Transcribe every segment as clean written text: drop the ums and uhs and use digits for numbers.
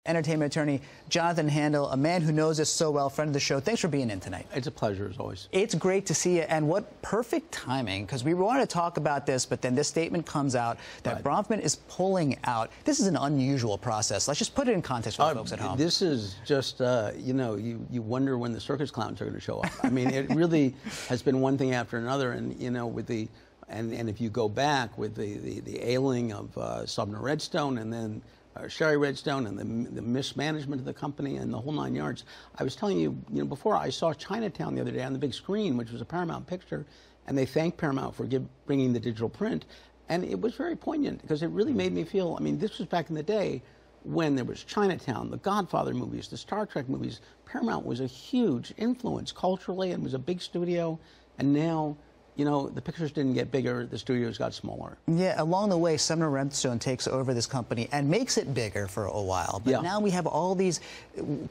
entertainment attorney Jonathan Handel, a man who knows us so well, friend of the show. Thanks for being in tonight. It's a pleasure, as always. It's great to see you, and what perfect timing, because we wanted to talk about this, but then this statement comes out that Bronfman is pulling out. This is an unusual process. Let's just put it in context for the folks at home. This is just, you know, you wonder when the circus clowns are going to show up. I mean, it really has been one thing after another, and, you know, with the, and if you go back with the ailing of Subner Redstone, and then Sherry Redstone, and the mismanagement of the company, and the whole 9 yards. I was telling you, before, I saw Chinatown the other day on the big screen, which was a Paramount picture, and they thanked Paramount for bringing the digital print, and it was very poignant because it really made me feel. I mean, this was back in the day when there was Chinatown, the Godfather movies, the Star Trek movies. Paramount was a huge influence culturally and was a big studio, and now, you know, the pictures didn't get bigger, the studios got smaller. Yeah, along the way, Sumner Redstone takes over this company and makes it bigger for a while. But now we have all these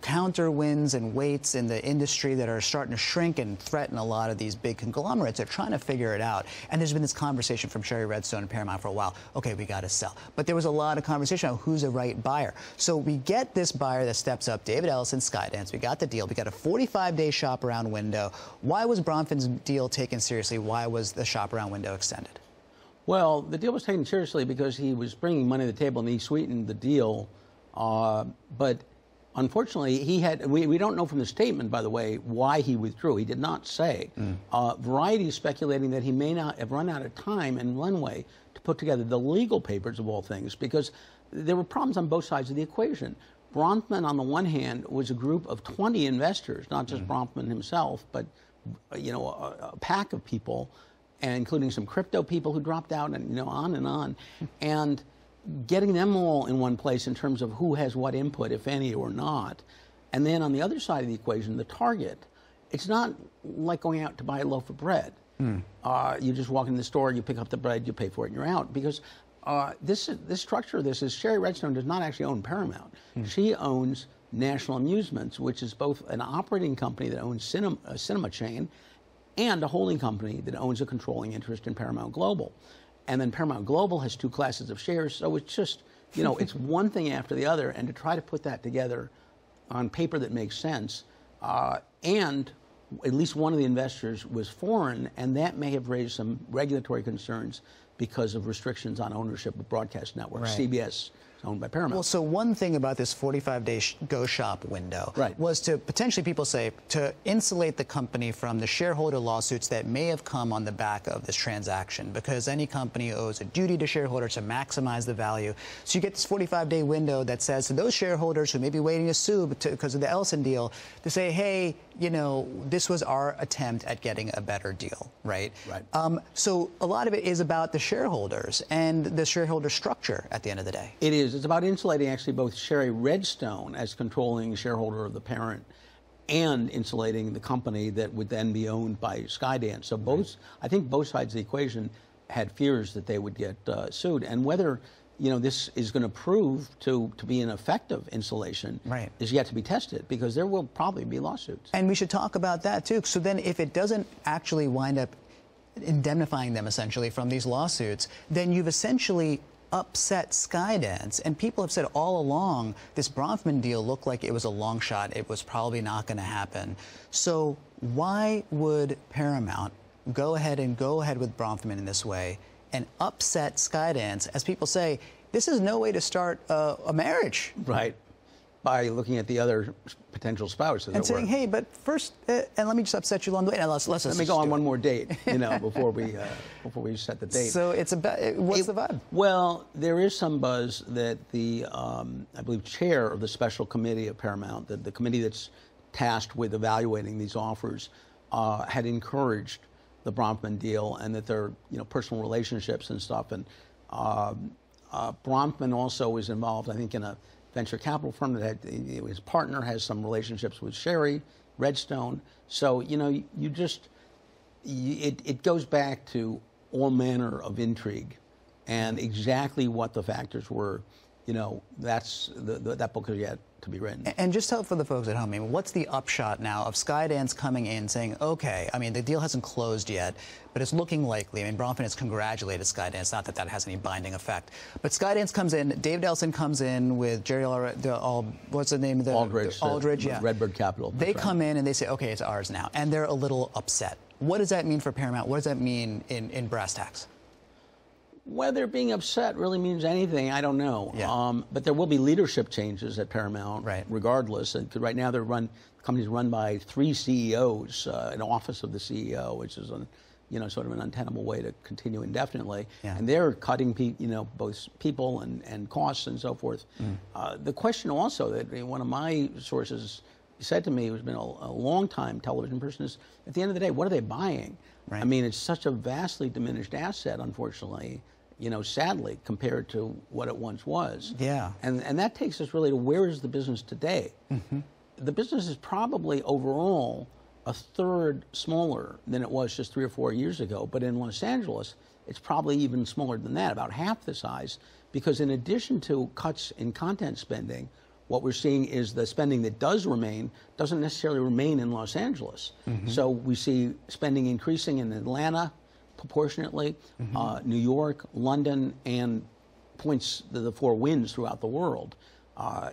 counter winds and weights in the industry that are starting to shrink and threaten a lot of these big conglomerates. They're trying to figure it out. And there's been this conversation from Sherry Redstone and Paramount for a while. Okay, we got to sell. But there was a lot of conversation on who's the right buyer. So we get this buyer that steps up, David Ellison, Skydance. We got the deal. We got a 45-day shop around window. Why was Bronfman's deal taken seriously? Why was the shop around window extended? Well, the deal was taken seriously because he was bringing money to the table and he sweetened the deal. But unfortunately, he had, we don't know from the statement, by the way, why he withdrew. He did not say. Variety is speculating that he may not have run out of time and runway to put together the legal papers of all things, because there were problems on both sides of the equation. Bronfman, on the one hand, was a group of 20 investors, not just Bronfman himself, but you know, a pack of people, and including some crypto people who dropped out, and, you know, on and on. And getting them all in one place in terms of who has what input, if any, or not. And then on the other side of the equation, the target, it's not like going out to buy a loaf of bread. You just walk in the store, you pick up the bread, you pay for it, and you're out. Because this structure of this is Sherry Redstone does not actually own Paramount. She owns National Amusements, which is both an operating company that owns a cinema chain and a holding company that owns a controlling interest in Paramount Global. And then Paramount Global has two classes of shares, so it's just, you know, it's one thing after the other, and to try to put that together on paper that makes sense, and at least one of the investors was foreign, and that may have raised some regulatory concerns because of restrictions on ownership of broadcast networks. CBS owned by Paramount. Well, so one thing about this 45-day go shop window was to potentially, people say, to insulate the company from the shareholder lawsuits that may have come on the back of this transaction, because any company owes a duty to shareholders to maximize the value. So you get this 45-day window that says to those shareholders who may be waiting to sue because of the Ellison deal, to say, hey, you know, this was our attempt at getting a better deal, right? So a lot of it is about the shareholders and the shareholder structure at the end of the day. It is. It's about insulating actually both Sherry Redstone as controlling shareholder of the parent and insulating the company that would then be owned by Skydance. So both, I think both sides of the equation had fears that they would get sued. And whether, you know, this is going to prove to be an effective insulation is yet to be tested, because there will probably be lawsuits. And we should talk about that, too. So then if it doesn't actually wind up indemnifying them, essentially, from these lawsuits, then you've essentially upset Skydance. And people have said all along this Bronfman deal looked like it was a long shot. It was probably not going to happen. So why would Paramount go ahead with Bronfman in this way and upset Skydance? As people say, this is no way to start a marriage. By looking at the other potential spouse, and saying, hey, but first, and let me just upset you along the way. Now, let me go on one more date, you know, before we set the date. So it's about, what's the vibe? Well, there is some buzz that the, I believe, chair of the special committee of Paramount, the committee that's tasked with evaluating these offers, had encouraged the Bronfman deal, and that their, you know, personal relationships and stuff. And Bronfman also was involved, I think, in a venture capital firm that had, his partner has some relationships with Sherry Redstone. So, you know, you just, it goes back to all manner of intrigue and exactly what the factors were you know, that book is yet to be written. And just for the folks at home, I mean, what's the upshot now of Skydance coming in saying, okay, I mean, the deal hasn't closed yet, but it's looking likely. I mean, Bronfman has congratulated Skydance, not that that has any binding effect. But Skydance comes in, David Ellison comes in with Jerry what's the name of the? Aldridge, yeah. Redbird Capital. They come in and they say, okay, it's ours now. And they're a little upset. What does that mean for Paramount? What does that mean in brass tacks? Whether being upset really means anything, I don't know. Yeah. But there will be leadership changes at Paramount, regardless. And right now, the company's run by 3 CEOs, an office of the CEO, which is sort of an untenable way to continue indefinitely. Yeah. And they're cutting, both people and costs and so forth. The question also that one of my sources said to me, who's been a long time television person, is at the end of the day, what are they buying? Right. I mean, it's such a vastly diminished asset, unfortunately, sadly, compared to what it once was. Yeah. And that takes us really to where is the business today? Mm-hmm. The business is probably overall a third smaller than it was just 3 or 4 years ago. But in Los Angeles, it's probably even smaller than that, about half the size, because in addition to cuts in content spending, what we're seeing is the spending that does remain doesn't necessarily remain in Los Angeles. Mm-hmm. So we see spending increasing in Atlanta proportionately, New York, London, and points to the 4 winds throughout the world,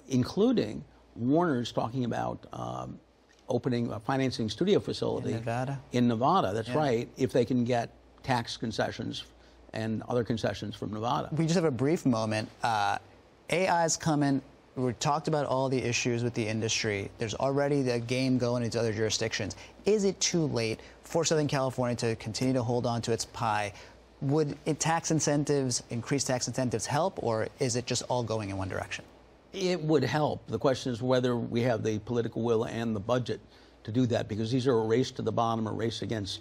including Warner's talking about opening a financing studio facility in Nevada. In Nevada, that's right, if they can get tax concessions and other concessions from Nevada. We just have a brief moment. AI's coming. We talked about all the issues with the industry. There's already the game going into other jurisdictions. Is it too late for Southern California to continue to hold on to its pie? Would tax incentives, increased tax incentives help, or is it just all going in one direction? It would help. The question is whether we have the political will and the budget to do that, because these are a race to the bottom, a race against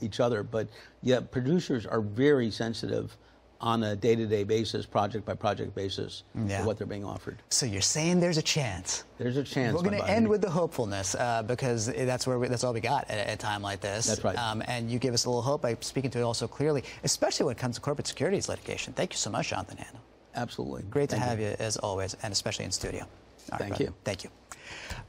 each other. But yeah, producers are very sensitive on a day-to-day basis, project-by-project basis, to what they're being offered. So you're saying there's a chance? There's a chance. We're going to end with the hopefulness, because that's all we got at a time like this. That's right. And you give us a little hope by speaking to it also clearly, especially when it comes to corporate securities litigation. Thank you so much, Jonathan Handel. Absolutely. Great to have you, as always, and especially in studio. Thank you. Thank you.